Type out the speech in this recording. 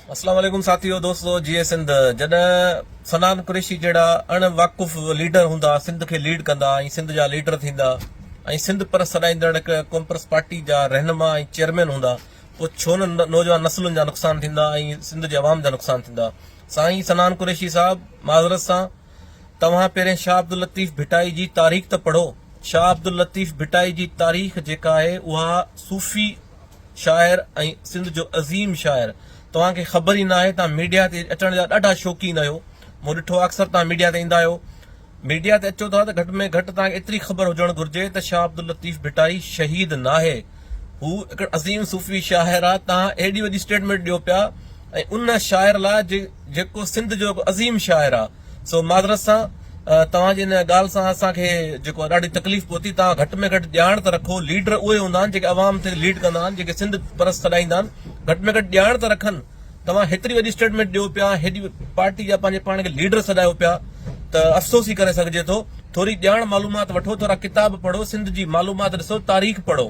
अस्सलाम वालेकुम साथियों दोस्तों जीए सिंध जॾहिं सनान कुरैशी जहिड़ा अणवाक़ुफ़ लीडर हूंदा सिंध खे लीड कंदा ऐं सिंध जा लीडर थींदा ऐं सिंध परस सॾाईंदड़ कॉन्फ्रेंस पार्टी जा रहनुमा ऐं चेयरमैन हूंदा पोइ छो न नौजवान नस्लुनि जा नुक़सान थींदा ऐं सिंध जे अवाम जा नुक़सान थींदा। साईं सनान कुरैशी साहब माज़रत सां तव्हां पहिरें शाह अब्दुल लतीफ़ भिटाई जी तारीख़ त पढ़ो। शाह अब्दुल लतीफ़ भिटाई जी तारीख़ जेका आहे उहा सूफ़ी शाइर ऐं सिंध जो अज़ीम शाइर तव्हांखे ख़बर ई न आहे। तव्हां मीडिया ते अचण जा ॾाढा शौक़ीन आहियो। मूं ॾिठो अक्सर तव्हां मीडिया ते ईंदा आहियो। मीडिया ते अचो था त घटि में घटि तव्हांखे एतिरी ख़बर हुजणु घुर्जे त शाह अब्दुल लतीफ़ भिटाई शहीद न आहे, हू हिकिड़ो अज़ीम सूफ़ी शाइर आहे। तव्हां एॾी वॾी स्टेटमेंट ॾियो पिया ऐं उन शाइर लाइ जेको सिंध जो अज़ीम शाइर आहे। सो माज़रत सां तव्हांजी इन ॻाल्हि सां असांखे जेको ॾाढी तकलीफ़ पहुती। तव्हां घटि में घटि ॼाण त रखो। लीडर उहे हूंदा आहिनि जेके अवाम ते लीड कंदा आहिनि, जेके सिंध परस सॾाईंदा आहिनि। घटि में घटि ॼाण त रखनि। तव्हां हेतिरी वॾी स्टेटमेंट ॾियो पिया, हेॾी पार्टी जा पंहिंजे पाण खे लीडर सॾायो पिया त अफ़सोस ई करे सघिजे थो। थोरी ॼाण मालूमात वठो, थोरा किताब पढ़ो, सिंध जी मालूमात ॾिसो, तारीख़ पढ़ो।